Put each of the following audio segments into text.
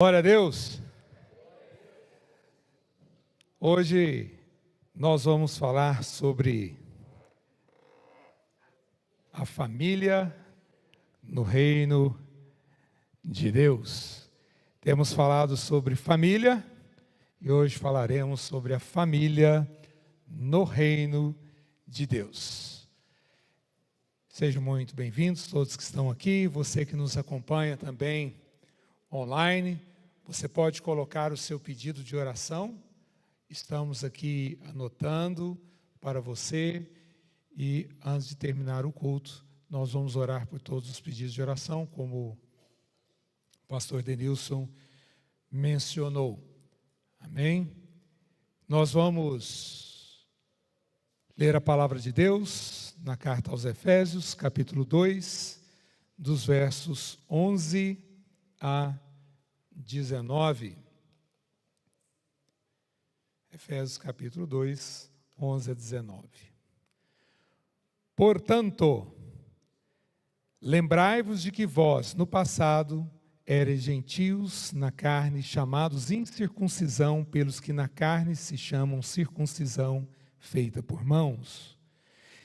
Glória a Deus! Hoje nós vamos falar sobre a família no reino de Deus. Temos falado sobre família e hoje falaremos sobre a família no reino de Deus. Sejam muito bem-vindos todos que estão aqui, você que nos acompanha também online. Você pode colocar o seu pedido de oração. Estamos aqui anotando para você. E antes de terminar o culto, nós vamos orar por todos os pedidos de oração, como o pastor Denilson mencionou. Amém? Nós vamos ler a palavra de Deus na carta aos Efésios, capítulo 2, dos versos 11 a 19. Efésios capítulo 2, 11 a 19. Portanto, lembrai-vos de que vós, no passado, erais gentios na carne, chamados incircuncisão pelos que na carne se chamam circuncisão feita por mãos,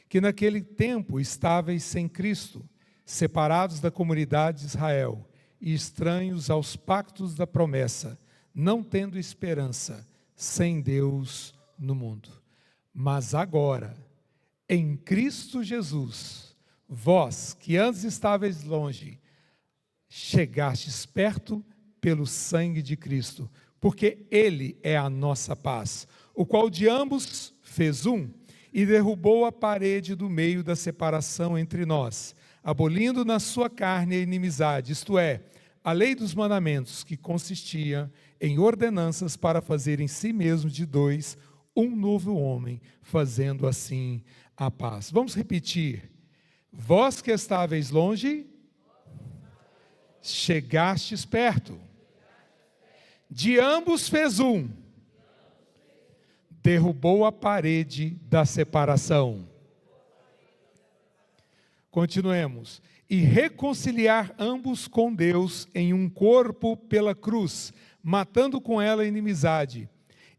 que naquele tempo estáveis sem Cristo, separados da comunidade de Israel, e estranhos aos pactos da promessa, não tendo esperança, sem Deus no mundo. Mas agora, em Cristo Jesus, vós que antes estáveis longe, chegastes perto pelo sangue de Cristo, porque Ele é a nossa paz, o qual de ambos fez um, e derrubou a parede do meio da separação entre nós, abolindo na sua carne a inimizade, isto é, a lei dos mandamentos, que consistia em ordenanças para fazer em si mesmo de dois um novo homem, fazendo assim a paz. Vamos repetir. Vós que estáveis longe, chegastes perto. De ambos fez um. Derrubou a parede da separação. Continuemos. E reconciliar ambos com Deus em um corpo pela cruz, matando com ela a inimizade.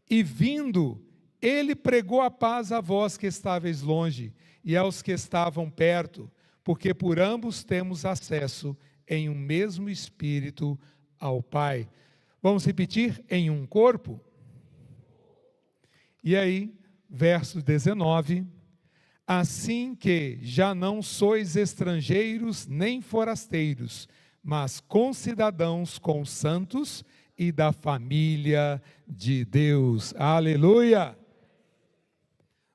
E vindo, ele pregou a paz a vós que estáveis longe, e aos que estavam perto, porque por ambos temos acesso em um mesmo Espírito ao Pai. Vamos repetir? Em um corpo? E aí, verso 19... Assim que já não sois estrangeiros nem forasteiros, mas concidadãos com os santos e da família de Deus. Aleluia!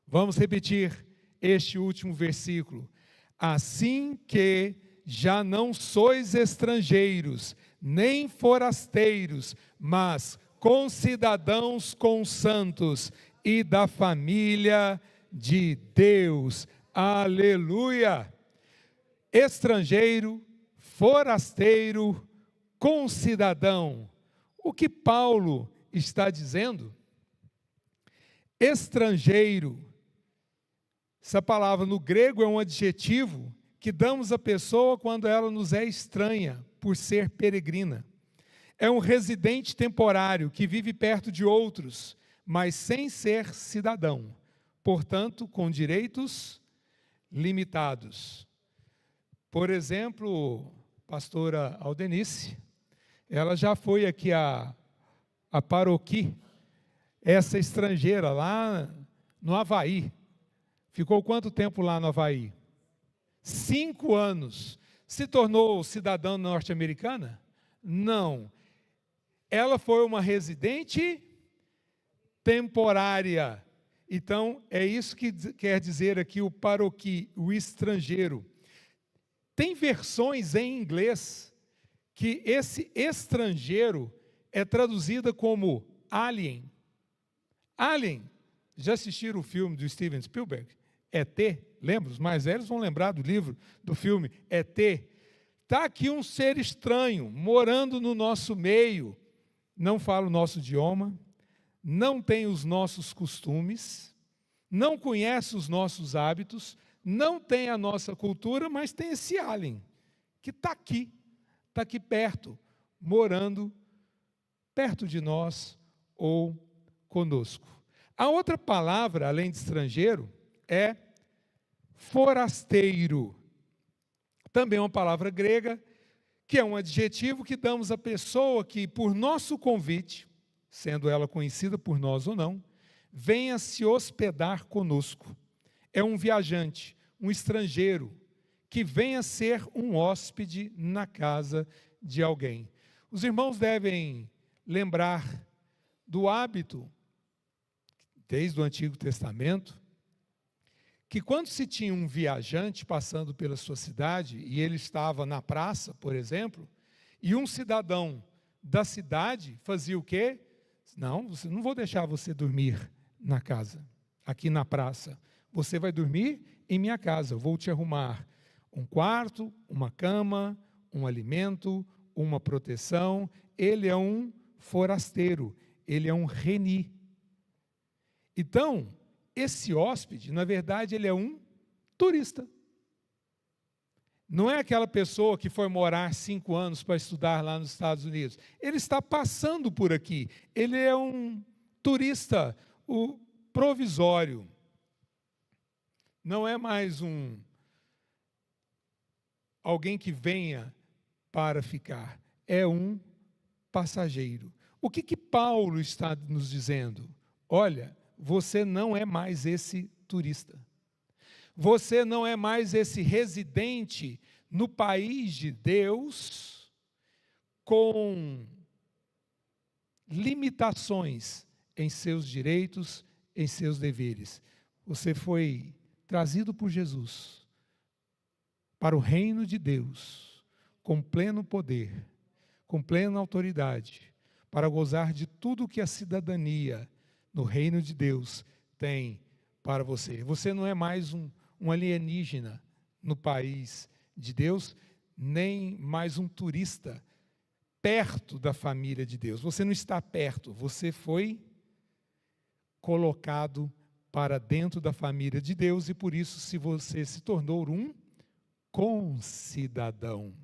Vamos repetir este último versículo. Assim que já não sois estrangeiros nem forasteiros, mas concidadãos com os santos e da família de Deus. Aleluia! Estrangeiro, forasteiro, concidadão. O que Paulo está dizendo? Estrangeiro. Essa palavra no grego é um adjetivo que damos à pessoa quando ela nos é estranha, por ser peregrina. É um residente temporário que vive perto de outros, mas sem ser cidadão. Portanto, com direitos limitados. Por exemplo, pastora Aldenice, ela já foi aqui a Paroqui, essa estrangeira lá no Havaí. Ficou quanto tempo lá no Havaí? 5 anos. Se tornou cidadã norte-americana? Não. Ela foi uma residente temporária. Então, é isso que quer dizer aqui o paroqui, o estrangeiro. Tem versões em inglês que esse estrangeiro é traduzida como alien. Alien. Já assistiram o filme do Steven Spielberg? ET. Lembra? Os mais velhos vão lembrar do filme ET. Está aqui um ser estranho, morando no nosso meio. Não fala o nosso idioma. Não tem os nossos costumes, não conhece os nossos hábitos, não tem a nossa cultura, mas tem esse alien, que está aqui perto, morando perto de nós ou conosco. A outra palavra, além de estrangeiro, é forasteiro. Também é uma palavra grega, que é um adjetivo que damos à pessoa que, por nosso convite, sendo ela conhecida por nós ou não, venha se hospedar conosco. É um viajante, um estrangeiro, que venha ser um hóspede na casa de alguém. Os irmãos devem lembrar do hábito, desde o Antigo Testamento, que quando se tinha um viajante passando pela sua cidade, e ele estava na praça, por exemplo, e um cidadão da cidade fazia o quê? Não vou deixar você dormir na casa, aqui na praça. Você vai dormir em minha casa, eu vou te arrumar um quarto, uma cama, um alimento, uma proteção. Ele é um forasteiro, ele é um reni. Então, esse hóspede, na verdade, ele é um turista. Não é aquela pessoa que foi morar 5 anos para estudar lá nos Estados Unidos. Ele está passando por aqui. Ele é um turista provisório. Não é mais alguém que venha para ficar. É um passageiro. O que Paulo está nos dizendo? Olha, você não é mais esse turista. Você não é mais esse residente no país de Deus com limitações em seus direitos, em seus deveres. Você foi trazido por Jesus para o reino de Deus, com pleno poder, com plena autoridade, para gozar de tudo que a cidadania no reino de Deus tem para você. Você não é mais um alienígena no país de Deus, nem mais um turista perto da família de Deus. Você não está perto, você foi colocado para dentro da família de Deus e por isso você se tornou um concidadão.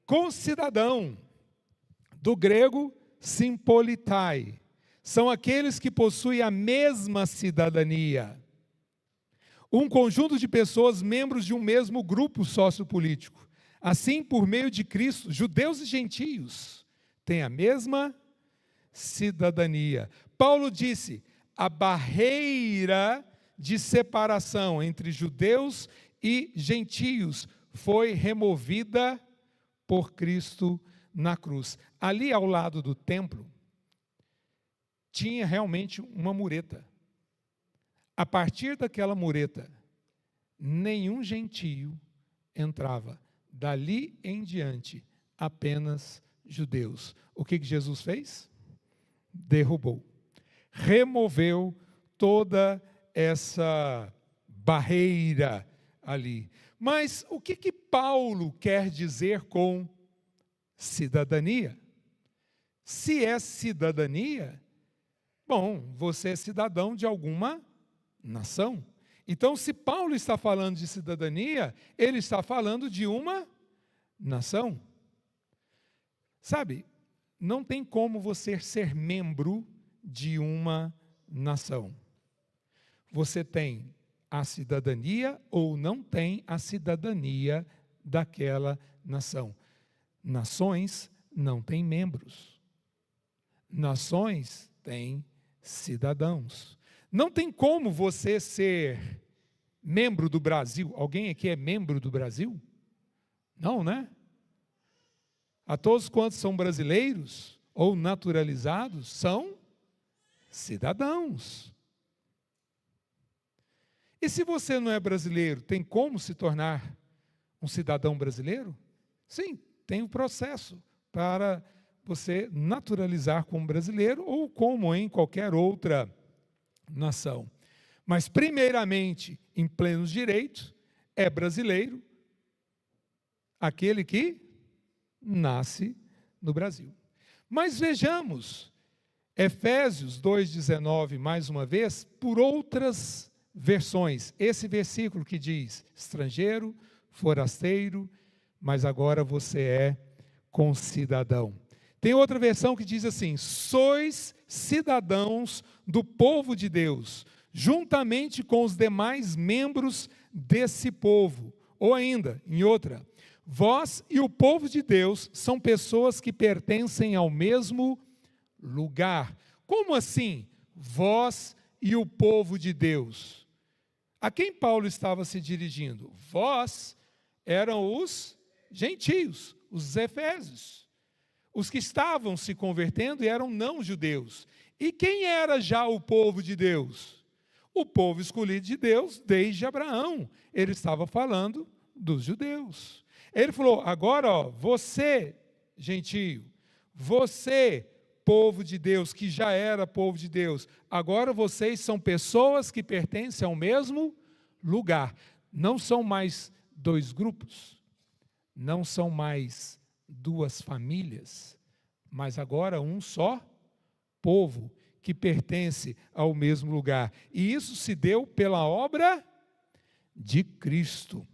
Concidadão, do grego sympolitai, são aqueles que possuem a mesma cidadania. Um conjunto de pessoas membros de um mesmo grupo sociopolítico. Assim, por meio de Cristo, judeus e gentios têm a mesma cidadania. Paulo disse: a barreira de separação entre judeus e gentios foi removida por Cristo na cruz. Ali ao lado do templo, tinha realmente uma mureta. A partir daquela mureta, nenhum gentio entrava. Dali em diante, apenas judeus. O que Jesus fez? Derrubou. Removeu toda essa barreira ali. Mas o que Paulo quer dizer com cidadania? Se é cidadania, bom, você é cidadão de alguma nação. Então, se Paulo está falando de cidadania, ele está falando de uma nação. Sabe, não tem como você ser membro de uma nação. Você tem a cidadania ou não tem a cidadania daquela nação. Nações não têm membros. Nações têm cidadãos. Não tem como você ser membro do Brasil. Alguém aqui é membro do Brasil? Não, né? A todos quantos são brasileiros ou naturalizados, são cidadãos. E se você não é brasileiro, tem como se tornar um cidadão brasileiro? Sim, tem um processo para você naturalizar como brasileiro ou como em qualquer outra nação. Mas, primeiramente, em plenos direitos, é brasileiro aquele que nasce no Brasil. Mas vejamos, Efésios 2,19, mais uma vez, por outras versões. Esse versículo que diz, estrangeiro, forasteiro, mas agora você é concidadão. Tem outra versão que diz assim: sois cidadãos do povo de Deus, juntamente com os demais membros desse povo. Ou ainda, em outra, vós e o povo de Deus são pessoas que pertencem ao mesmo lugar. Como assim, vós e o povo de Deus? A quem Paulo estava se dirigindo? Vós eram os gentios, os efésios, os que estavam se convertendo e eram não judeus. E quem era já o povo de Deus? O povo escolhido de Deus desde Abraão. Ele estava falando dos judeus. Ele falou: agora, ó, você, gentio, você, povo de Deus, que já era povo de Deus, agora vocês são pessoas que pertencem ao mesmo lugar. Não são mais dois grupos, não são mais duas famílias, mas agora um só povo que pertence ao mesmo lugar. E isso se deu pela obra de Cristo.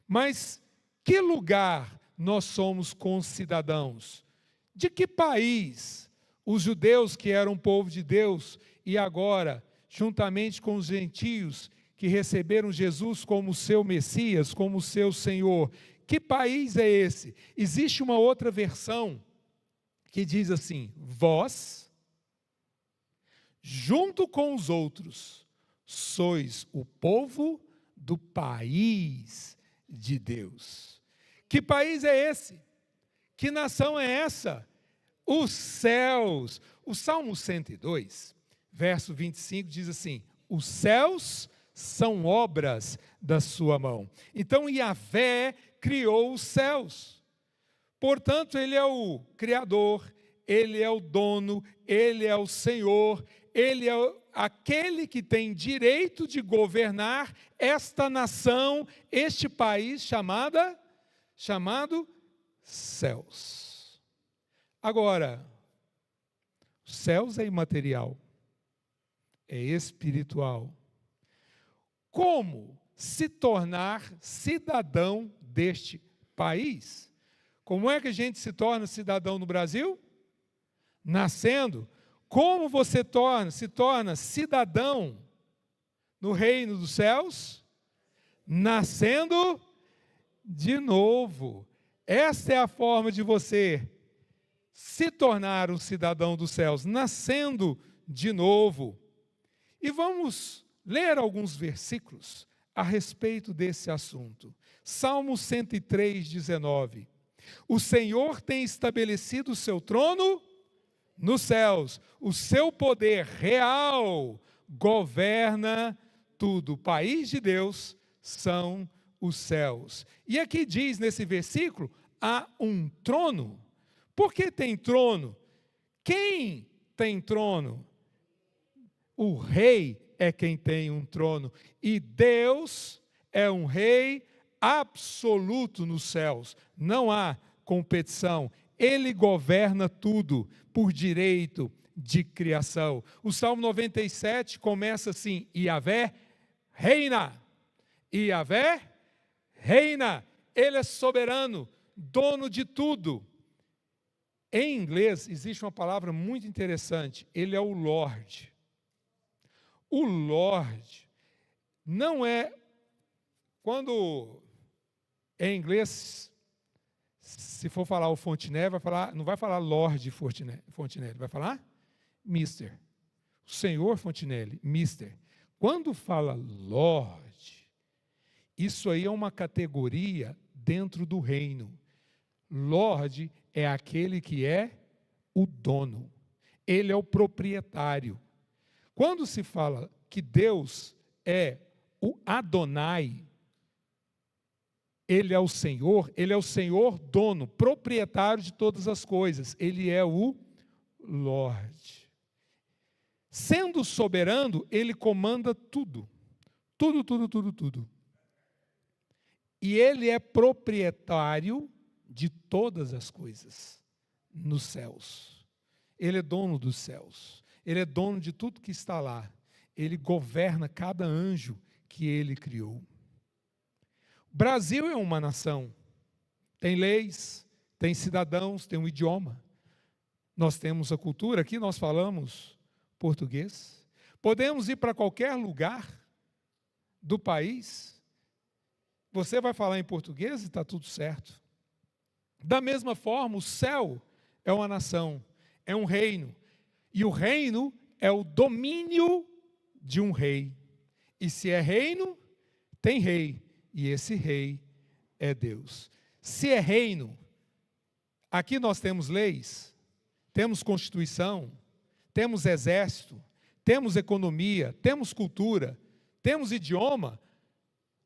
Mas que lugar nós somos concidadãos? De que país os judeus que eram povo de Deus e agora, juntamente com os gentios que receberam Jesus como seu Messias, como seu Senhor, que país é esse? Existe uma outra versão que diz assim: vós, junto com os outros, sois o povo do país de Deus. Que país é esse? Que nação é essa? Os céus. O Salmo 102, verso 25 diz assim: os céus são obras da sua mão. Então Yahvé criou os céus. Portanto, ele é o Criador, ele é o dono, ele é o Senhor, ele é aquele que tem direito de governar esta nação, este país chamado céus. Agora, céus é imaterial, é espiritual. Como se tornar cidadão deste país? Como é que a gente se torna cidadão no Brasil? Nascendo. Como você se torna cidadão no reino dos céus? Nascendo de novo. Essa é a forma de você se tornar um cidadão dos céus, nascendo de novo. E vamos ler alguns versículos a respeito desse assunto. Salmo 103, 19. O Senhor tem estabelecido o seu trono nos céus, o seu poder real governa tudo. O país de Deus são os céus. E aqui diz nesse versículo, há um trono. Por que tem trono? Quem tem trono? O rei é quem tem um trono. E Deus é um rei absoluto nos céus. Não há competição. Ele governa tudo por direito de criação. O Salmo 97 começa assim: Yahvé reina. Yahvé reina. Ele é soberano, dono de tudo. Em inglês existe uma palavra muito interessante. Ele é o Lord. O Lord não é, quando em inglês, se for falar o Fontenelle, não vai falar Lord Fontenelle, vai falar Mister. O Senhor Fontenelle, Mister. Quando fala Lord, isso aí é uma categoria dentro do reino. Lord é aquele que é o dono. Ele é o proprietário. Quando se fala que Deus é o Adonai, Ele é o Senhor dono, proprietário de todas as coisas. Ele é o Lorde. Sendo soberano, Ele comanda tudo. Tudo, tudo, tudo, tudo. E Ele é proprietário de todas as coisas nos céus. Ele é dono dos céus. Ele é dono de tudo que está lá. Ele governa cada anjo que Ele criou. O Brasil é uma nação, tem leis, tem cidadãos, tem um idioma, Nós temos a cultura, aqui nós falamos português. Podemos ir para qualquer lugar do país. Você vai falar em português e está tudo certo. Da mesma forma, o céu é uma nação, é um reino. E o reino é o domínio de um rei. E se é reino, tem rei. E esse rei é Deus. Se é reino, aqui nós temos leis, temos constituição, temos exército, temos economia, temos cultura, temos idioma.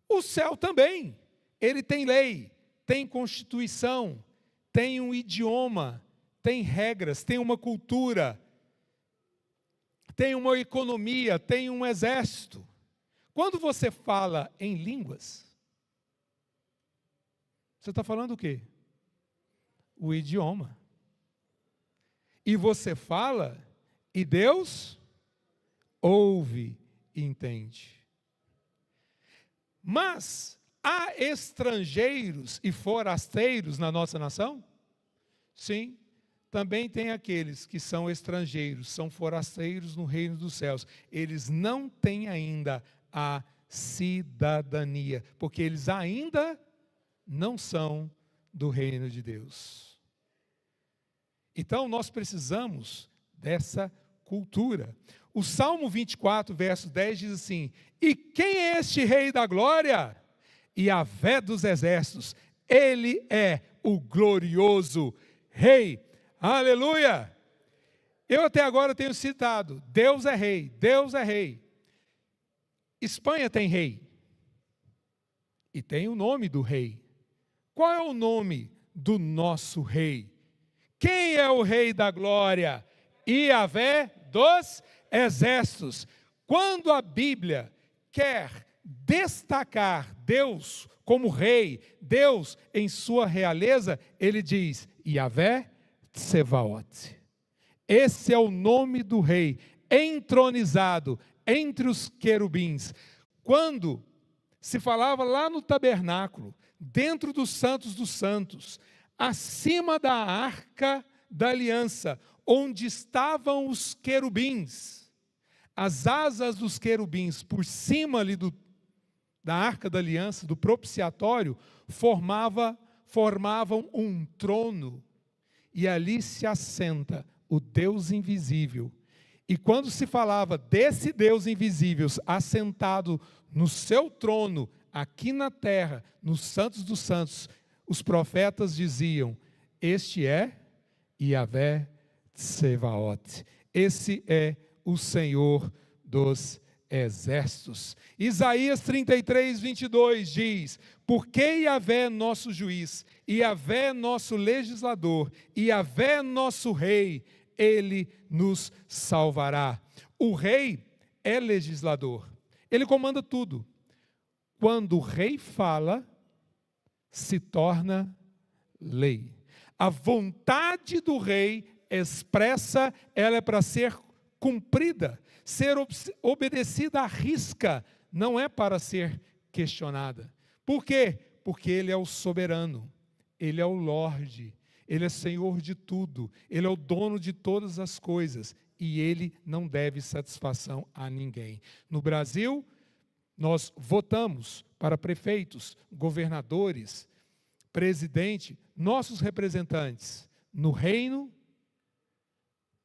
O céu também, ele tem lei, tem constituição, tem um idioma, tem regras, tem uma cultura, tem uma economia, tem um exército. Quando você fala em línguas, você está falando o quê? O idioma. E você fala, e Deus ouve e entende. Mas há estrangeiros e forasteiros na nossa nação? Sim, também tem aqueles que são estrangeiros, são forasteiros no reino dos céus. Eles não têm ainda a cidadania, porque eles ainda não são do reino de Deus. Então nós precisamos dessa cultura. O Salmo 24, verso 10 diz assim: e quem é este rei da glória? Yahvé dos exércitos, ele é o glorioso rei. Aleluia! Eu até agora tenho citado, Deus é rei, Deus é rei. Espanha tem rei. E tem o nome do rei. Qual é o nome do nosso rei? Quem é o rei da glória? Yahvé dos exércitos. Quando a Bíblia quer destacar Deus como rei, Deus em sua realeza, ele diz, Yahvé Tsevaot. Esse é o nome do rei, entronizado entre os querubins. Quando se falava lá no tabernáculo, dentro dos santos, acima da arca da aliança, onde estavam os querubins, as asas dos querubins por cima ali da arca da aliança, do propiciatório, formavam um trono, e ali se assenta o Deus invisível. E quando se falava desse Deus invisível assentado no seu trono, aqui na terra, nos santos dos santos, os profetas diziam, este é Yahvé Tsevaot, esse é o Senhor dos exércitos. Isaías 33, 22 diz, porque Yahvé é nosso juiz, Yahvé é nosso legislador, Yahvé é nosso rei, ele nos salvará. O rei é legislador, ele comanda tudo. Quando o rei fala, se torna lei. A vontade do rei expressa, ela é para ser cumprida, ser obedecida à risca, não é para ser questionada. Por quê? Porque ele é o soberano, ele é o Lorde, ele é Senhor de tudo, ele é o dono de todas as coisas, e ele não deve satisfação a ninguém. No Brasil, nós votamos para prefeitos, governadores, presidente, nossos representantes. No reino,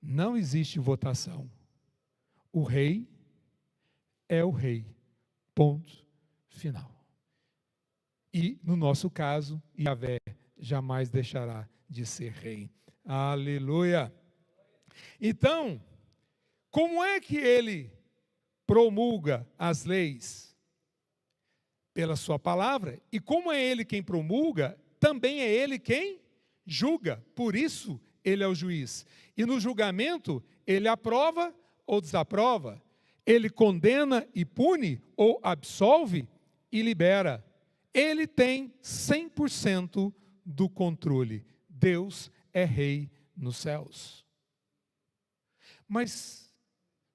não existe votação. O rei é o rei. Ponto final. E, no nosso caso, Yahvé jamais deixará de ser rei. Aleluia! Então, como é que ele promulga as leis? Pela sua palavra. E como é ele quem promulga, também é ele quem julga. Por isso, ele é o juiz. E no julgamento, ele aprova ou desaprova. Ele condena e pune ou absolve e libera. Ele tem 100% do controle. Deus é rei nos céus. Mas,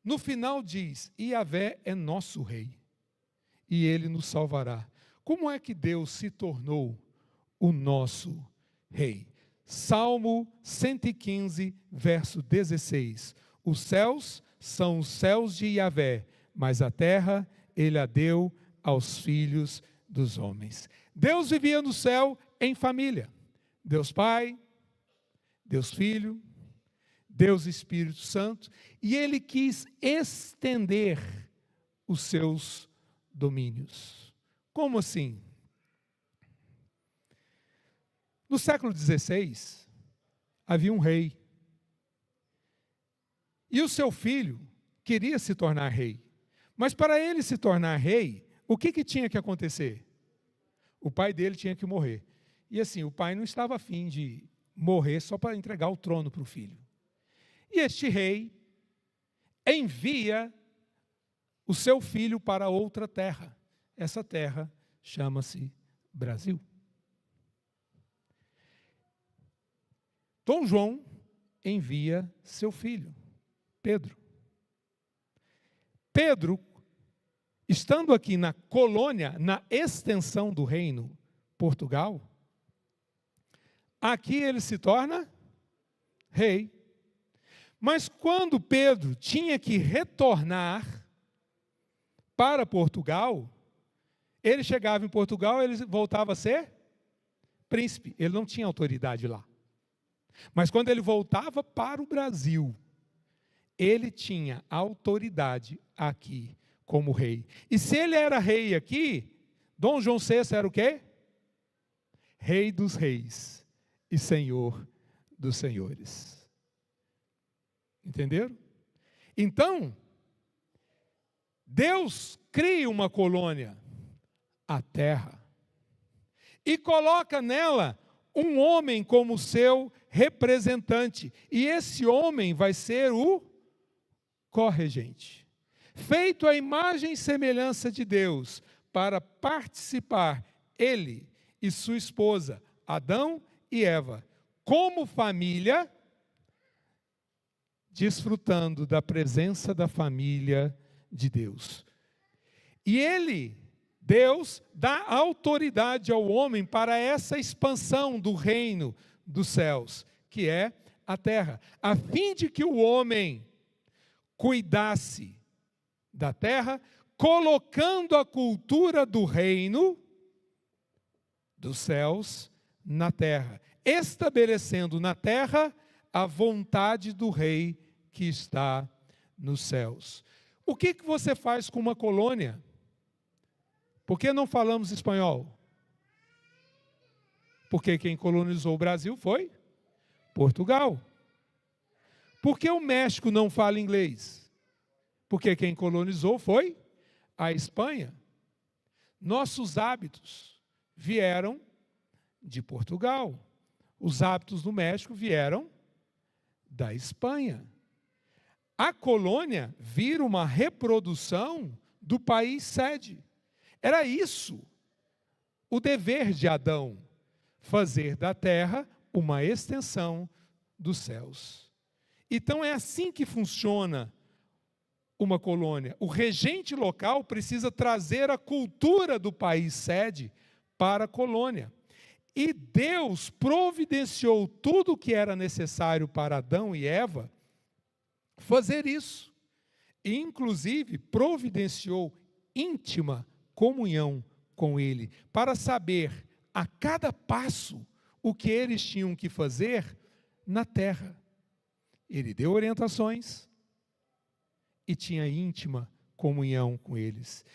no final diz, Yahvé é nosso rei, e ele nos salvará. Como é que Deus se tornou o nosso rei? Salmo 115, verso 16. Os céus são os céus de Yahvé, mas a terra ele a deu aos filhos dos homens. Deus vivia no céu em família. Deus Pai, Deus Filho, Deus Espírito Santo, e ele quis estender os seus domínios. Como assim? No século XVI, havia um rei. E o seu filho queria se tornar rei. Mas para ele se tornar rei, o que tinha que acontecer? O pai dele tinha que morrer. E assim, o pai não estava afim de morrer só para entregar o trono para o filho. E este rei envia o seu filho para outra terra. Essa terra chama-se Brasil. Dom João envia seu filho, Pedro. Pedro, estando aqui na colônia, na extensão do reino Portugal, aqui ele se torna rei. Mas quando Pedro tinha que retornar para Portugal, ele chegava em Portugal, ele voltava a ser príncipe. Ele não tinha autoridade lá. Mas quando ele voltava para o Brasil, ele tinha autoridade aqui como rei. E se ele era rei aqui, Dom João VI era o quê? Rei dos reis e senhor dos senhores. Entenderam? Então, Deus cria uma colônia, a terra, e coloca nela um homem como seu representante. E esse homem vai ser o corregente, feito à imagem e semelhança de Deus, para participar, ele e sua esposa, Adão e Eva, como família, desfrutando da presença da família de Deus. E ele, Deus, dá autoridade ao homem para essa expansão do reino dos céus, que é a terra, a fim de que o homem cuidasse da terra, colocando a cultura do reino dos céus na terra, estabelecendo na terra a vontade do rei que está nos céus. O que você faz com uma colônia? Por que não falamos espanhol? Porque quem colonizou o Brasil foi Portugal. Por que o México não fala inglês? Porque quem colonizou foi a Espanha. Nossos hábitos vieram de Portugal. Os hábitos do México vieram da Espanha. A colônia vira uma reprodução do país sede. Era isso o dever de Adão, fazer da terra uma extensão dos céus. Então é assim que funciona uma colônia. O regente local precisa trazer a cultura do país sede para a colônia. E Deus providenciou tudo o que era necessário para Adão e Eva fazer isso. E, inclusive, providenciou íntima comunhão com Ele, para saber a cada passo o que eles tinham que fazer na terra. Ele deu orientações e tinha íntima comunhão com eles.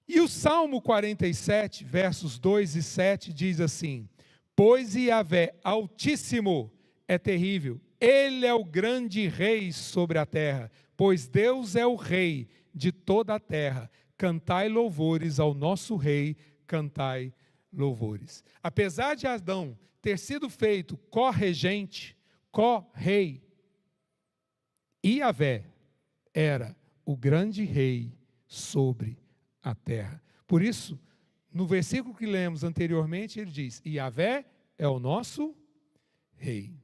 E o Salmo 47, versos 2 e 7 diz assim: pois Yahvé Altíssimo é terrível, Ele é o grande rei sobre a terra, pois Deus é o rei de toda a terra. Cantai louvores ao nosso rei, cantai louvores. Apesar de Adão ter sido feito corregente, co-rei, Yahvé era o grande rei sobre a terra. Por isso, no versículo que lemos anteriormente, ele diz: Yahvé é o nosso rei.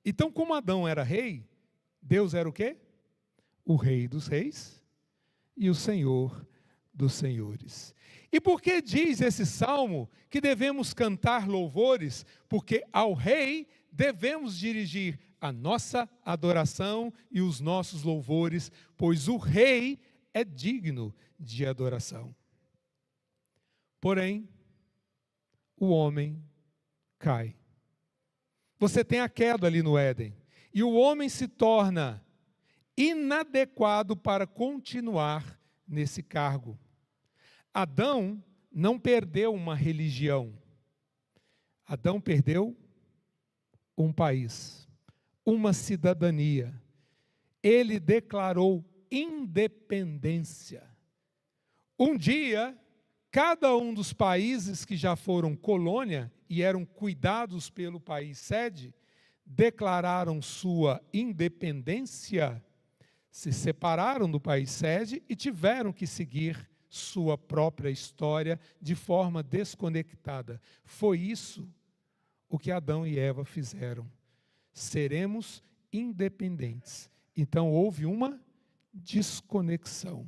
Então, como Adão era rei, Deus era o quê? O rei dos reis e o Senhor dos senhores. E por que diz esse salmo que devemos cantar louvores? Porque ao rei devemos dirigir a nossa adoração e os nossos louvores, pois o rei é digno de adoração. Porém, o homem cai. Você tem a queda ali no Éden, e o homem se torna inadequado para continuar nesse cargo. Adão não perdeu uma religião. Adão perdeu um país, uma cidadania. Ele declarou independência. Um dia, cada um dos países que já foram colônia e eram cuidados pelo país sede, declararam sua independência, se separaram do país sede e tiveram que seguir sua própria história de forma desconectada. Foi isso o que Adão e Eva fizeram. Seremos independentes. Então houve uma desconexão.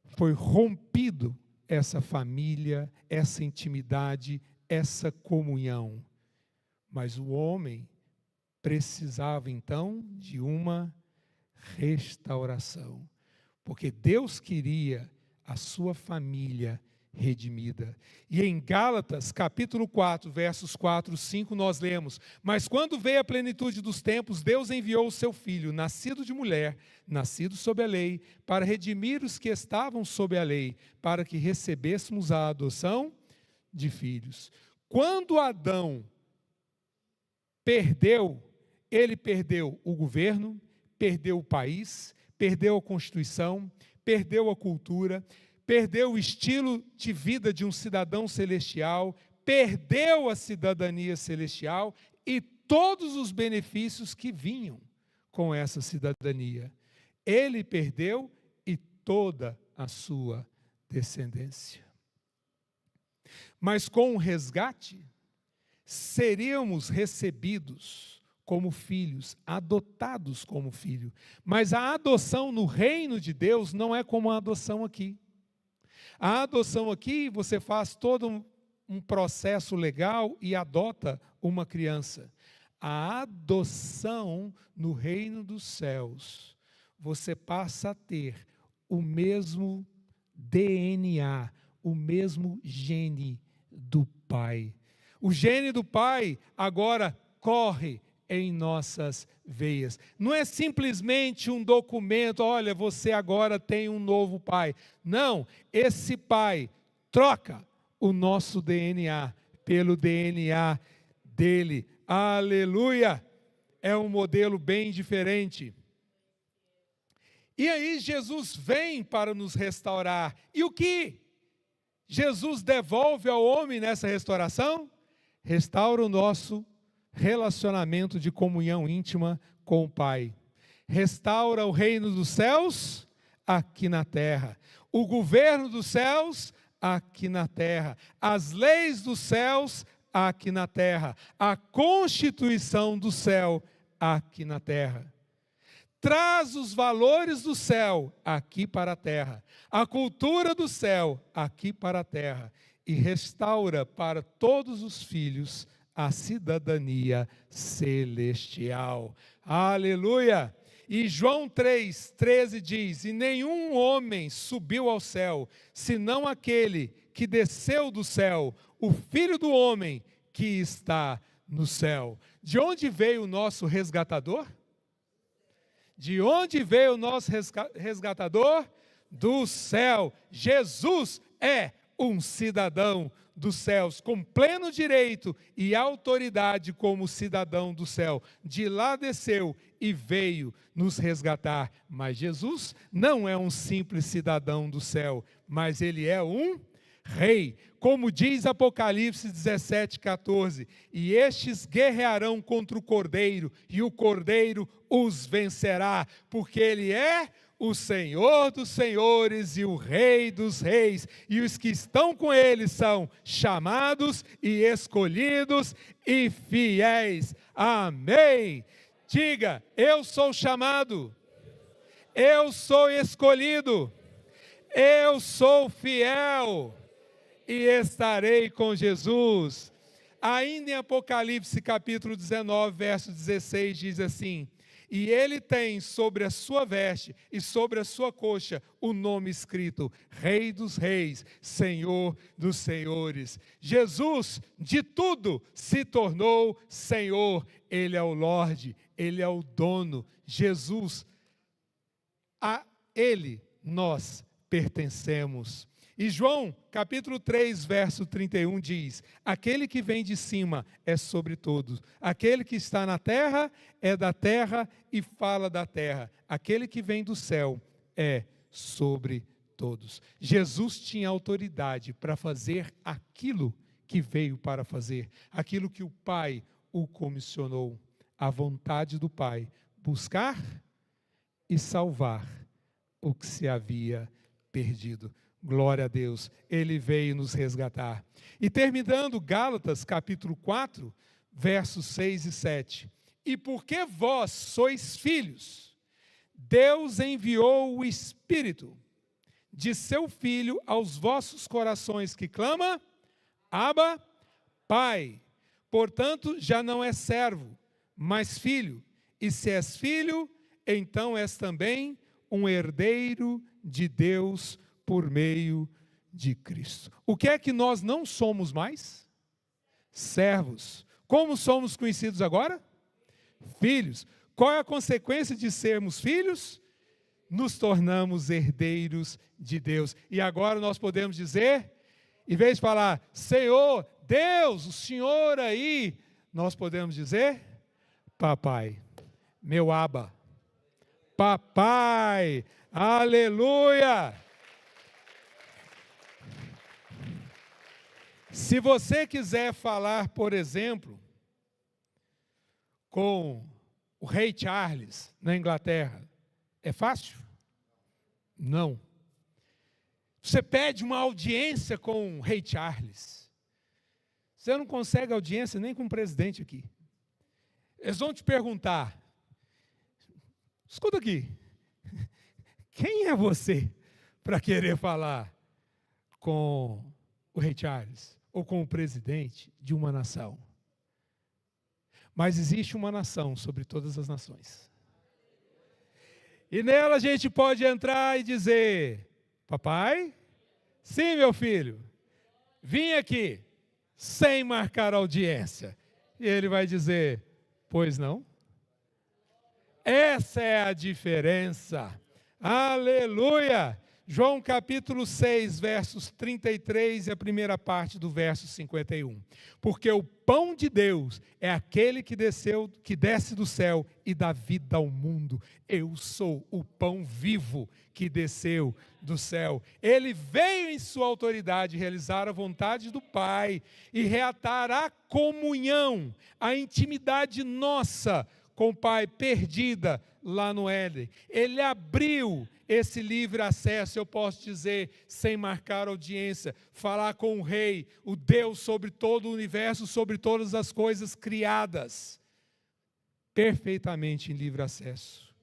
Foi rompido essa família, essa intimidade, essa comunhão. Mas o homem precisava então de uma restauração, porque Deus queria a sua família redimida. E em Gálatas, capítulo 4, versos 4 e 5, nós lemos: mas quando veio a plenitude dos tempos, Deus enviou o seu Filho, nascido de mulher, nascido sob a lei, para redimir os que estavam sob a lei, para que recebêssemos a adoção de filhos. Quando Adão perdeu, ele perdeu o governo, perdeu o país, perdeu a Constituição, perdeu a cultura, perdeu o estilo de vida de um cidadão celestial, perdeu a cidadania celestial e todos os benefícios que vinham com essa cidadania. Ele perdeu e toda a sua descendência. Mas com o resgate, seríamos recebidos como filhos, adotados como filho. Mas a adoção no reino de Deus não é como a adoção aqui. A adoção aqui, você faz todo um processo legal e adota uma criança. A adoção no reino dos céus, você passa a ter o mesmo DNA, o mesmo gene do Pai. O gene do Pai agora corre em nossas veias. Não é simplesmente um documento, olha, você agora tem um novo pai. Não, esse pai troca o nosso DNA pelo DNA dele. Aleluia! É um modelo bem diferente. E aí Jesus vem para nos restaurar. E o que Jesus devolve ao homem nessa restauração? Restaura o nosso relacionamento de comunhão íntima com o Pai. Restaura o reino dos céus aqui na terra. O governo dos céus aqui na terra. As leis dos céus aqui na terra. A constituição do céu aqui na terra. Traz os valores do céu aqui para a terra. A cultura do céu aqui para a terra. E restaura para todos os filhos a cidadania celestial. Aleluia! E João 3,13 diz: e nenhum homem subiu ao céu, senão aquele que desceu do céu, o Filho do homem que está no céu. De onde veio o nosso resgatador? De onde veio o nosso resgatador? Do céu. Jesus é um cidadão dos céus, com pleno direito e autoridade como cidadão do céu. De lá desceu e veio nos resgatar. Mas Jesus não é um simples cidadão do céu, mas ele é um rei. Como diz Apocalipse 17:14, e estes guerrearão contra o Cordeiro, e o Cordeiro os vencerá, porque ele é o Senhor dos senhores e o Rei dos reis, e os que estão com ele são chamados e escolhidos e fiéis. Amém. Diga: eu sou chamado, eu sou escolhido, Eu sou fiel e estarei com Jesus. Ainda em Apocalipse capítulo 19, verso 16, diz assim: e ele tem sobre a sua veste e sobre a sua coxa o nome escrito: Rei dos Reis, Senhor dos Senhores. Jesus de tudo se tornou Senhor. Ele é o Lorde, Ele é o dono. Jesus, a Ele nós pertencemos. E João, capítulo 3, verso 31 diz: aquele que vem de cima é sobre todos, aquele que está na terra é da terra e fala da terra, aquele que vem do céu é sobre todos. Jesus tinha autoridade para fazer aquilo que veio para fazer, aquilo que o Pai o comissionou, a vontade do Pai, buscar e salvar o que se havia perdido. Glória a Deus, Ele veio nos resgatar. E terminando Gálatas capítulo 4, versos 6 e 7. E porque vós sois filhos, Deus enviou o Espírito de seu Filho aos vossos corações, que clama: Abba, Pai. Portanto, já não és servo, mas filho. E se és filho, então és também um herdeiro de Deus por meio de Cristo. O que é que nós não somos mais? Servos. Como somos conhecidos agora? Filhos. Qual é a consequência de sermos filhos? Nos tornamos herdeiros de Deus. E agora nós podemos dizer, em vez de falar, Senhor, Deus, o Senhor aí, nós podemos dizer, Papai, meu Abba, Papai, aleluia! Se você quiser falar, por exemplo, com o rei Charles na Inglaterra, é fácil? Não. Você pede uma audiência com o rei Charles. Você não consegue audiência nem com o presidente aqui. Eles vão te perguntar, escuta aqui, quem é você para querer falar com o rei Charles ou com o presidente de uma nação? Mas existe uma nação sobre todas as nações. E nela a gente pode entrar e dizer, papai, sim, meu filho, vim aqui sem marcar audiência. E ele vai dizer, pois não? Essa é a diferença. Aleluia! João capítulo 6, versos 33 e a primeira parte do verso 51. Porque o pão de Deus é aquele que desce do céu e dá vida ao mundo. Eu sou o pão vivo que desceu do céu. Ele veio em sua autoridade realizar a vontade do Pai e reatar a comunhão, a intimidade nossa com o Pai perdida lá no Éden. Ele abriu esse livre acesso, eu posso dizer, sem marcar audiência, falar com o Rei, o Deus sobre todo o universo, sobre todas as coisas criadas, perfeitamente em livre acesso.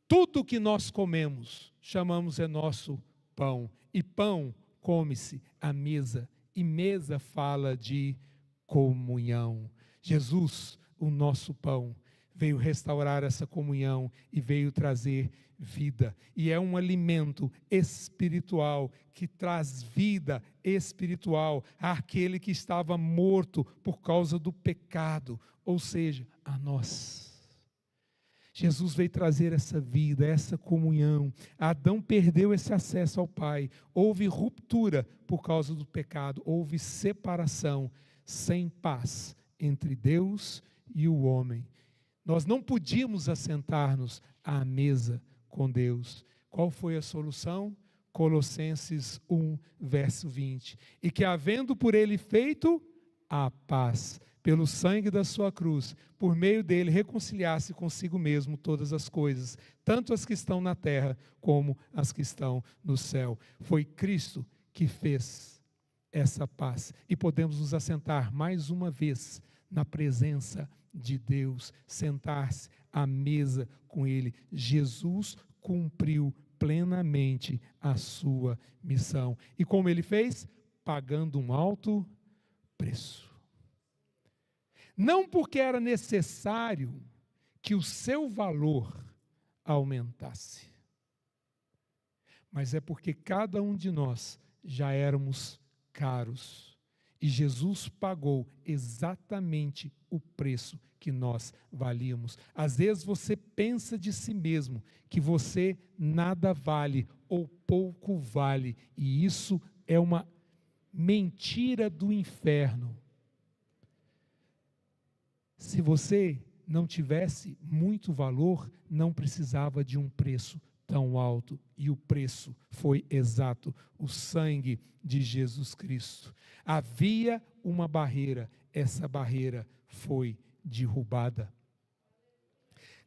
Tudo que nós comemos, chamamos é nosso pão, e pão come-se à mesa, e mesa fala de comunhão. Jesus, o nosso pão, veio restaurar essa comunhão e veio trazer vida. E é um alimento espiritual que traz vida espiritual àquele que estava morto por causa do pecado, ou seja, a nós. Jesus veio trazer essa vida, essa comunhão. Adão perdeu esse acesso ao Pai. Houve ruptura por causa do pecado, houve separação, sem paz entre Deus e o homem. Nós não podíamos assentar-nos à mesa com Deus. Qual foi a solução? Colossenses 1, verso 20. E que havendo por ele feito a paz, pelo sangue da sua cruz, por meio dele reconciliasse consigo mesmo todas as coisas, tanto as que estão na terra como as que estão no céu. Foi Cristo que fez essa paz. E podemos nos assentar mais uma vez na presença de Deus, sentar-se à mesa com Ele. Jesus cumpriu plenamente a sua missão. E como ele fez? Pagando um alto preço. Não porque era necessário que o seu valor aumentasse, mas é porque cada um de nós já éramos caros. E Jesus pagou exatamente o preço que nós valíamos. Às vezes você pensa de si mesmo que você nada vale ou pouco vale, e isso é uma mentira do inferno. Se você não tivesse muito valor, não precisava de um preço tão alto, e o preço foi exato, o sangue de Jesus Cristo. Havia uma barreira, essa barreira foi derrubada.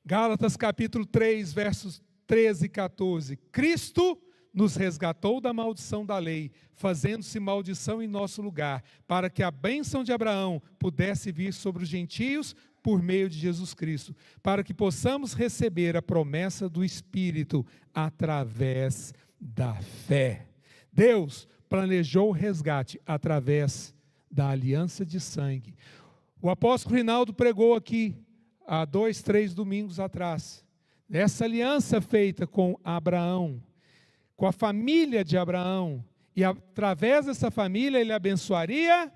Gálatas capítulo 3, versos 13 e 14. Cristo nos resgatou da maldição da lei, fazendo-se maldição em nosso lugar, para que a bênção de Abraão pudesse vir sobre os gentios por meio de Jesus Cristo, para que possamos receber a promessa do Espírito através da fé. Deus planejou o resgate através da aliança de sangue. O apóstolo Rinaldo pregou aqui há 2, 3 domingos atrás. Essa aliança feita com Abraão, com a família de Abraão, e através dessa família ele abençoaria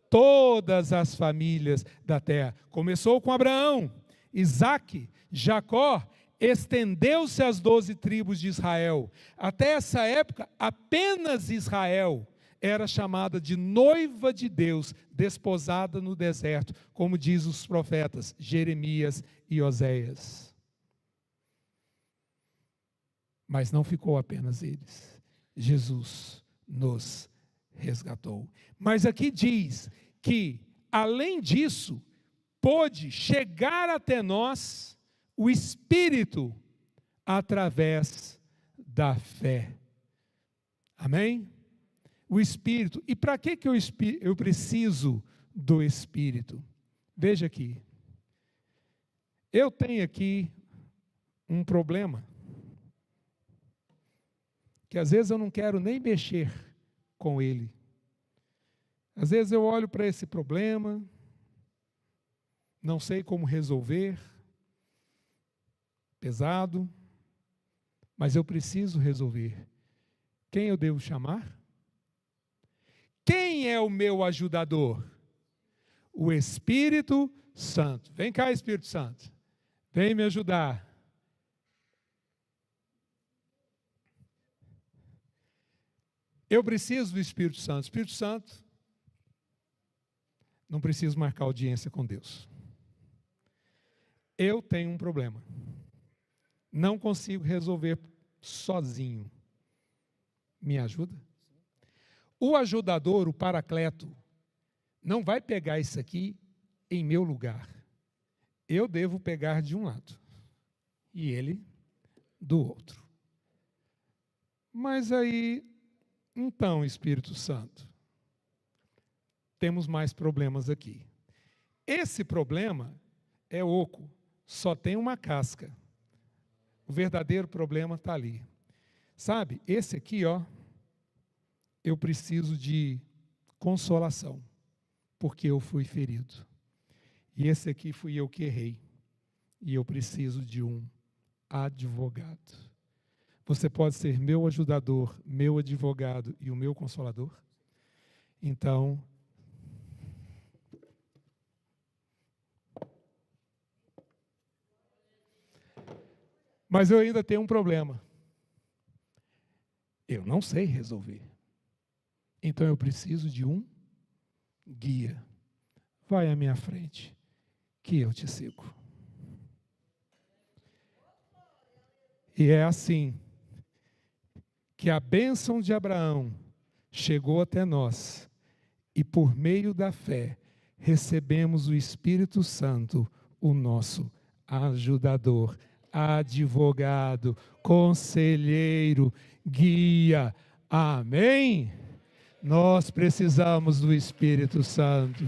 todas as famílias da terra. Começou com Abraão, Isaque, Jacó, estendeu-se às 12 tribos de Israel. Até essa época, apenas Israel era chamada de noiva de Deus, desposada no deserto, como diz os profetas Jeremias e Oséias. Mas não ficou apenas eles. Jesus nos resgatou. Mas aqui diz que, além disso, pôde chegar até nós o Espírito através da fé. Amém? O Espírito. E para que eu preciso do Espírito? Veja aqui. Eu tenho aqui um problema, que às vezes eu não quero nem mexer com ele. Às vezes eu olho para esse problema, não sei como resolver, pesado, mas eu preciso resolver. Quem eu devo chamar? Quem é o meu ajudador? O Espírito Santo. Vem cá, Espírito Santo. Vem me ajudar. Eu preciso do Espírito Santo. Espírito Santo, não preciso marcar audiência com Deus. Eu tenho um problema. Não consigo resolver sozinho. Me ajuda? O ajudador, o paracleto, não vai pegar isso aqui em meu lugar. Eu devo pegar de um lado e ele do outro. Mas aí, então, Espírito Santo, temos mais problemas aqui. Esse problema é oco, só tem uma casca. O verdadeiro problema está ali. Sabe, esse aqui, ó, eu preciso de consolação, porque eu fui ferido. E esse aqui fui eu que errei. E eu preciso de um advogado. Você pode ser meu ajudador, meu advogado e o meu consolador? Então, mas eu ainda tenho um problema. Eu não sei resolver. Então eu preciso de um guia. Vai à minha frente, que eu te sigo. E é assim que a bênção de Abraão chegou até nós, e por meio da fé recebemos o Espírito Santo, o nosso ajudador, advogado, conselheiro, guia. Amém? Nós precisamos do Espírito Santo.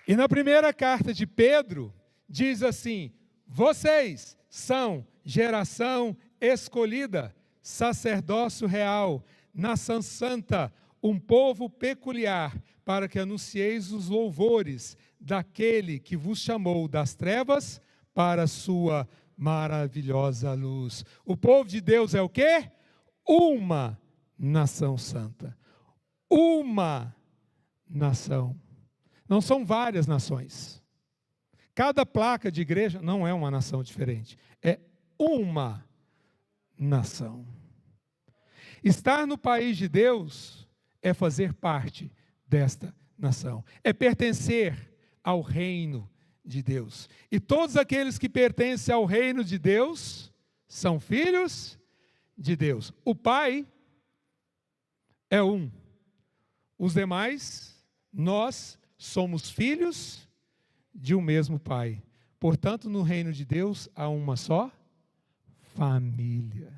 E na primeira carta de Pedro, diz assim: vocês são geração escolhida, sacerdócio real, nação santa, um povo peculiar, para que anuncieis os louvores daquele que vos chamou das trevas para a sua maravilhosa luz. O povo de Deus é o quê? Uma nação santa. Uma nação. Não são várias nações. Cada placa de igreja não é uma nação diferente. É uma nação. Estar no país de Deus é fazer parte desta nação. É pertencer ao reino de Deus. E todos aqueles que pertencem ao reino de Deus são filhos de Deus. O Pai é um. Os demais, nós somos filhos de um mesmo Pai. Portanto, no reino de Deus há uma só família.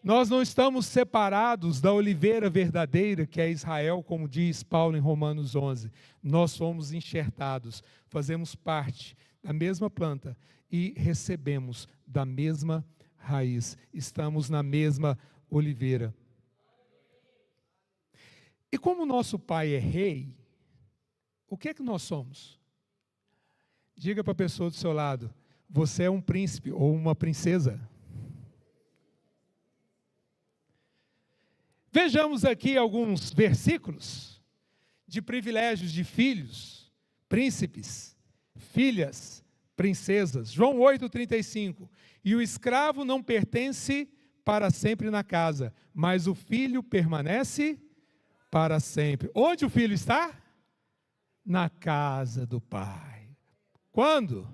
Nós não estamos separados da oliveira verdadeira, que é Israel, como diz Paulo em Romanos 11. Nós somos enxertados, fazemos parte da mesma planta e recebemos da mesma raiz. Estamos na mesma oliveira. E como nosso Pai é rei, o que é que nós somos? Diga para a pessoa do seu lado, você é um príncipe ou uma princesa. Vejamos aqui alguns versículos de privilégios de filhos, príncipes, filhas, princesas. João 8,35. E o escravo não pertence para sempre na casa, mas o filho permanece para sempre. Onde o filho está? Na casa do Pai. Quando?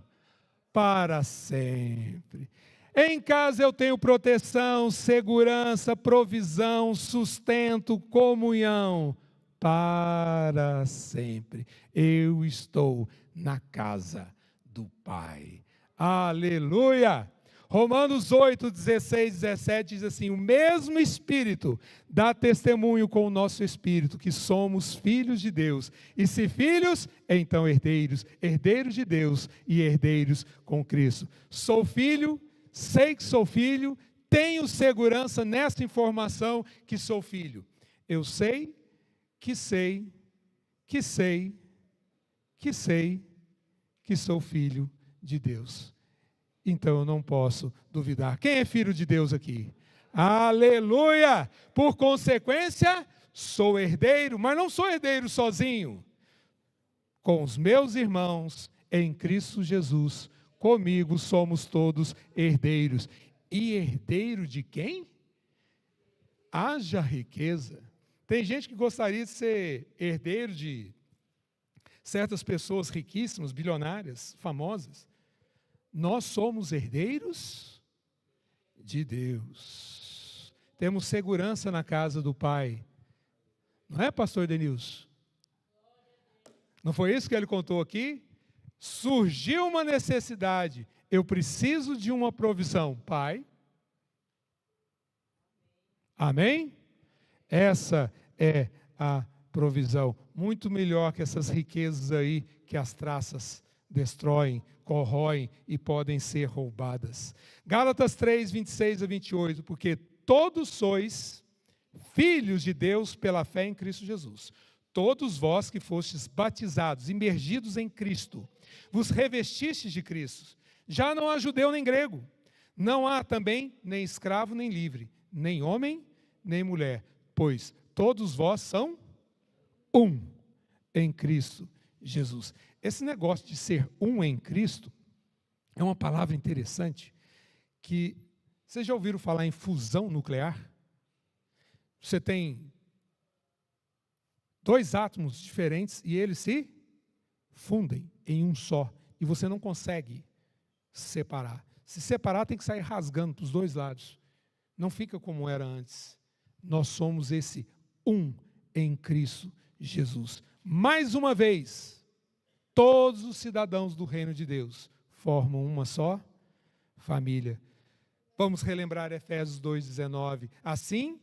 Para sempre. Em casa eu tenho proteção, segurança, provisão, sustento, comunhão, para sempre. Eu estou na casa do Pai. Aleluia! Romanos 8, 16, 17 diz assim, o mesmo Espírito dá testemunho com o nosso Espírito, que somos filhos de Deus. E se filhos, então herdeiros, herdeiros de Deus e herdeiros com Cristo. Sou filho, sei que sou filho, tenho segurança nessa informação que sou filho. Eu sei que sei, que sei, que sei que sou filho de Deus. Então eu não posso duvidar. Quem é filho de Deus aqui? Aleluia! Por consequência, sou herdeiro, mas não sou herdeiro sozinho. Com os meus irmãos em Cristo Jesus, comigo somos todos herdeiros. E herdeiro de quem? Haja riqueza. Tem gente que gostaria de ser herdeiro de certas pessoas riquíssimas, bilionárias, famosas. Nós somos herdeiros de Deus. Temos segurança na casa do Pai. Não é, pastor Denilson? Não foi isso que ele contou aqui? Surgiu uma necessidade. Eu preciso de uma provisão. Pai. Amém? Essa é a provisão. Muito melhor que essas riquezas aí que as traças destroem, corroem e podem ser roubadas. Gálatas 3, 26 a 28, porque todos sois filhos de Deus pela fé em Cristo Jesus. Todos vós que fostes batizados, imergidos em Cristo, vos revestistes de Cristo. Já não há judeu nem grego, não há também nem escravo nem livre, nem homem nem mulher, pois todos vós são um em Cristo Jesus. Esse negócio de ser um em Cristo é uma palavra interessante que, vocês já ouviram falar em fusão nuclear? Você tem dois átomos diferentes e eles se fundem em um só. E você não consegue separar. Se separar tem que sair rasgando para os dois lados. Não fica como era antes. Nós somos esse um em Cristo Jesus. Mais uma vez, todos os cidadãos do reino de Deus formam uma só família. Vamos relembrar Efésios 2,19. Assim,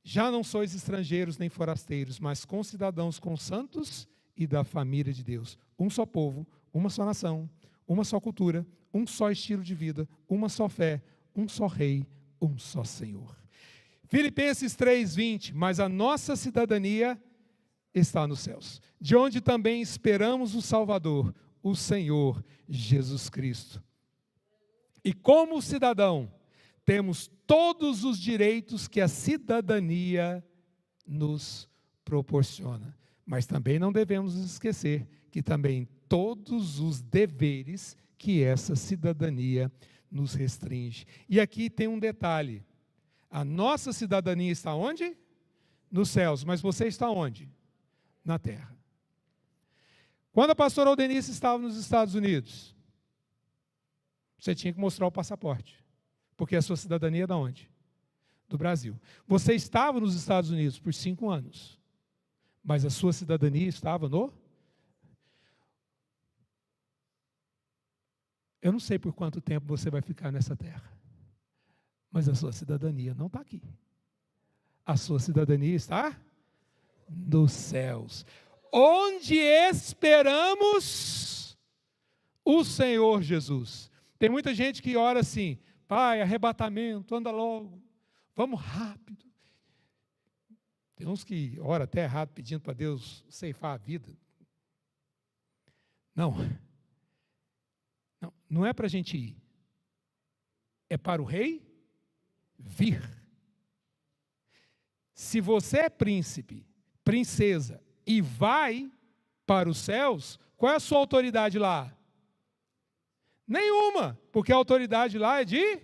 já não sois estrangeiros nem forasteiros, mas concidadãos com santos e da família de Deus. Um só povo, uma só nação, uma só cultura, um só estilo de vida, uma só fé, um só rei, um só Senhor. Filipenses 3:20, mas a nossa cidadania está nos céus, de onde também esperamos o Salvador, o Senhor Jesus Cristo. E como cidadão, temos todos os direitos que a cidadania nos proporciona. Mas também não devemos esquecer que também todos os deveres que essa cidadania nos restringe. E aqui tem um detalhe. A nossa cidadania está onde? Nos céus. Mas você está onde? Na terra. Quando a pastora Aldenice estava nos Estados Unidos, você tinha que mostrar o passaporte. Porque a sua cidadania é de onde? Do Brasil. Você estava nos Estados Unidos por 5 anos. Mas a sua cidadania estava no... Eu não sei por quanto tempo você vai ficar nessa terra. Mas a sua cidadania não está aqui. A sua cidadania está nos céus. Onde esperamos o Senhor Jesus. Tem muita gente que ora assim, Pai, arrebatamento, anda logo, vamos rápido. Tem uns que oram até errado, pedindo para Deus ceifar a vida. Não é para a gente ir. É para o rei vir. Se você é príncipe, princesa, e vai para os céus, qual é a sua autoridade lá? Nenhuma, porque a autoridade lá é de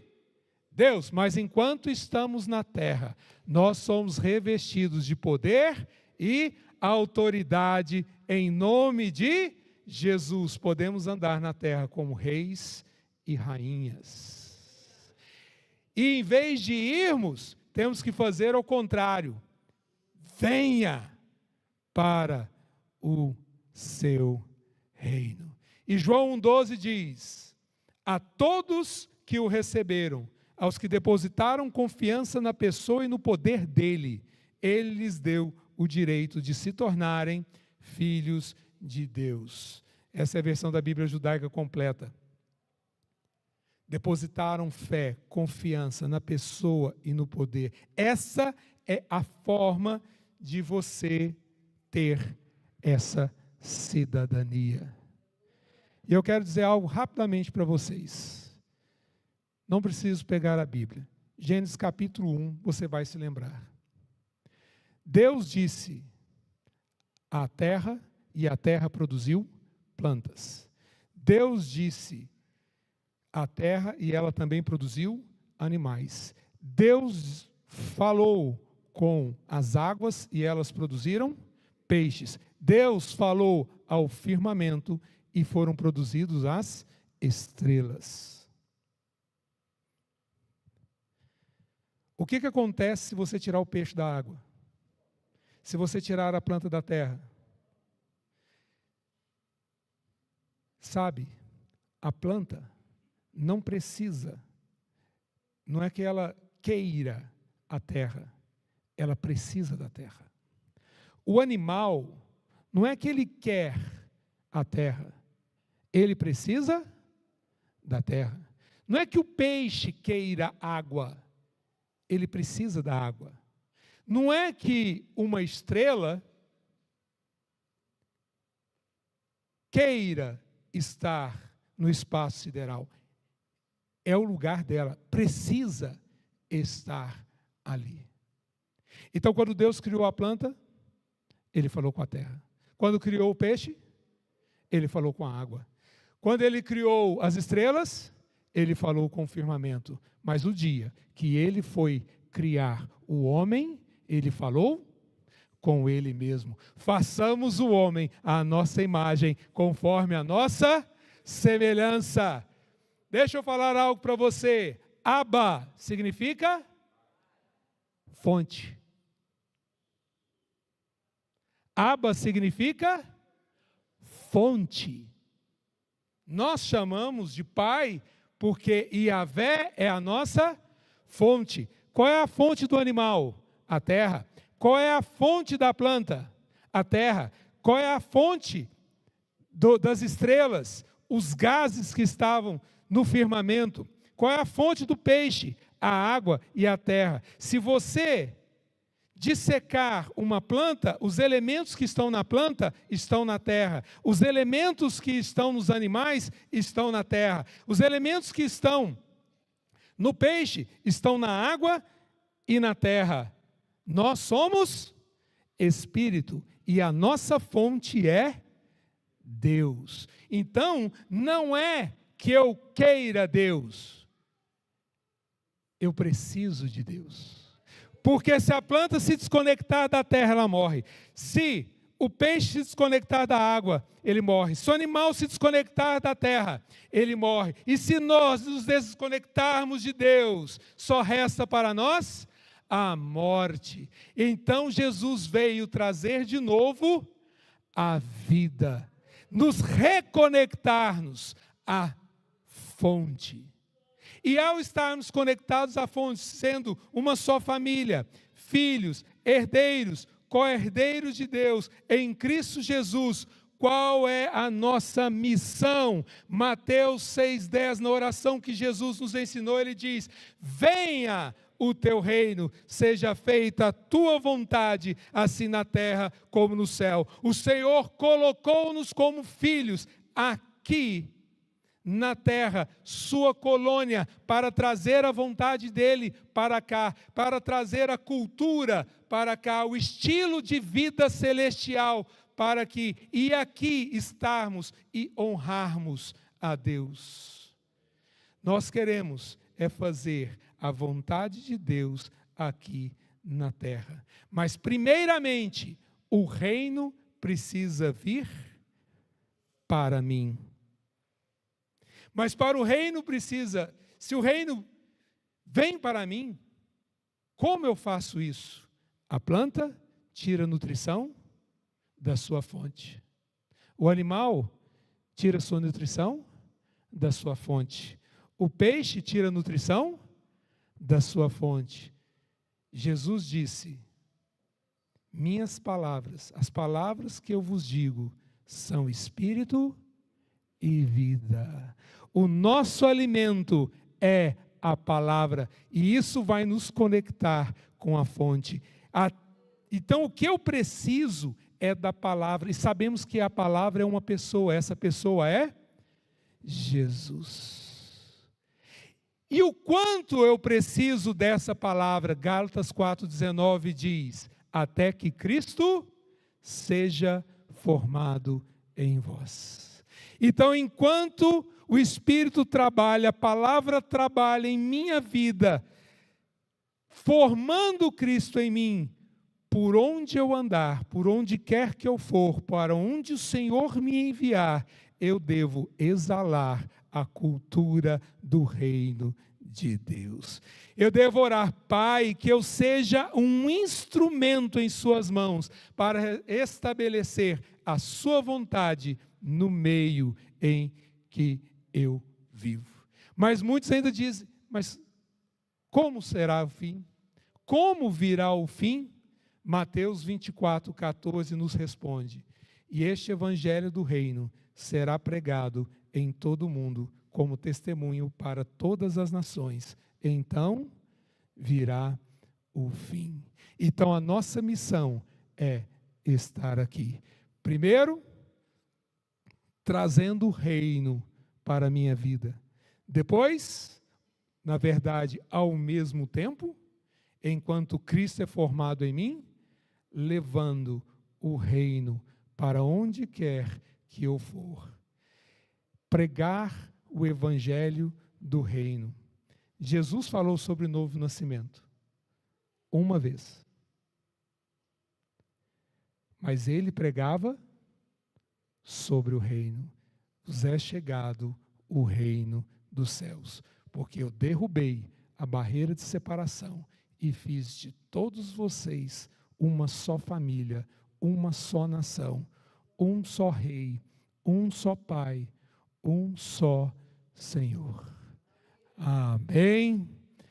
Deus. Mas enquanto estamos na terra, nós somos revestidos de poder e autoridade em nome de Jesus. Podemos andar na terra como reis e rainhas. E em vez de irmos, temos que fazer o contrário. Venha para o seu reino. E João 1,12 diz: a todos que o receberam, aos que depositaram confiança na pessoa e no poder dele, ele lhes deu o direito de se tornarem filhos de Deus. Essa é a versão da Bíblia judaica completa. Depositaram fé, confiança na pessoa e no poder. Essa é a forma de você ter essa cidadania. E eu quero dizer algo rapidamente para vocês. Não preciso pegar a Bíblia. Gênesis capítulo 1, você vai se lembrar. Deus disse à terra, e a terra produziu plantas. Deus disse à terra, e ela também produziu animais. Deus falou com as águas, e elas produziram peixes. Deus falou ao firmamento, e foram produzidos as estrelas. O que acontece se você tirar o peixe da água? Se você tirar a planta da terra? Sabe, a planta não precisa, não é que ela queira a terra, ela precisa da terra. O animal, não é que ele quer a terra, ele precisa da terra. Não é que o peixe queira água, ele precisa da água. Não é que uma estrela queira estar no espaço sideral. É o lugar dela, precisa estar ali. Então, quando Deus criou a planta, Ele falou com a terra. Quando criou o peixe, Ele falou com a água. Quando Ele criou as estrelas, Ele falou com o firmamento. Mas o dia que Ele foi criar o homem, Ele falou com Ele mesmo. Façamos o homem à nossa imagem, conforme a nossa semelhança. Deixa eu falar algo para você. Abba significa fonte. Abba significa fonte. Nós chamamos de pai porque Yahvé é a nossa fonte. Qual é a fonte do animal? A terra. Qual é a fonte da planta? A terra. Qual é a fonte das estrelas? os gases que estavam no firmamento. Qual é a fonte do peixe? A água e a terra. Se você dissecar uma planta, os elementos que estão na planta estão na terra. Os elementos que estão nos animais estão na terra. Os elementos que estão no peixe estão na água e na terra. Nós somos espírito e a nossa fonte é Deus. Então, não é que eu queira Deus, eu preciso de Deus. Porque se a planta se desconectar da terra, ela morre. Se o peixe se desconectar da água, ele morre. Se o animal se desconectar da terra, ele morre. E se nós nos desconectarmos de Deus, só resta para nós a morte. Então Jesus veio trazer de novo a vida, nos reconectar-nos à fonte. E ao estarmos conectados à fonte, sendo uma só família, filhos, herdeiros, co-herdeiros de Deus, em Cristo Jesus, qual é a nossa missão? Mateus 6,10, na oração que Jesus nos ensinou, ele diz: venha o teu reino, seja feita a tua vontade, assim na terra como no céu. O Senhor colocou-nos como filhos aqui na terra, sua colônia, para trazer a vontade dele para cá, para trazer a cultura para cá, o estilo de vida celestial, para que, e aqui estarmos e honrarmos a Deus. Nós queremos fazer a vontade de Deus aqui na terra. Mas primeiramente, o reino precisa vir para mim. Mas para o reino precisa, se o reino vem para mim, como eu faço isso? A planta tira nutrição da sua fonte. O animal tira sua nutrição da sua fonte. O peixe tira nutrição da sua fonte. Jesus disse: minhas palavras, as palavras que eu vos digo, são espírito e vida. O nosso alimento é a palavra, e isso vai nos conectar com a fonte. Então, o que eu preciso é da palavra, e sabemos que a palavra é uma pessoa, essa pessoa é Jesus. E o quanto eu preciso dessa palavra? Gálatas 4,19 diz: até que Cristo seja formado em vós. Então, enquanto o Espírito trabalha, a palavra trabalha em minha vida, formando Cristo em mim, por onde eu andar, por onde quer que eu for, para onde o Senhor me enviar, eu devo exalar a cultura do reino de Deus. Eu devo orar: Pai, que eu seja um instrumento em suas mãos para estabelecer a sua vontade no meio em que eu vivo. Mas muitos ainda dizem: mas como será o fim? Como virá o fim? Mateus 24,14 nos responde: e este evangelho do reino será pregado em todo o mundo como testemunho para todas as nações. Então virá o fim. Então a nossa missão é estar aqui. Primeiro, trazendo o reino para a minha vida. Depois, na verdade, ao mesmo tempo, enquanto Cristo é formado em mim, levando o reino para onde quer que eu for. Pregar o evangelho do reino. Jesus falou sobre o novo nascimento uma vez. Mas ele pregava sobre o reino. Vos é chegado o reino dos céus, porque eu derrubei a barreira de separação e fiz de todos vocês uma só família, uma só nação, um só rei, um só pai, um só Senhor. Amém.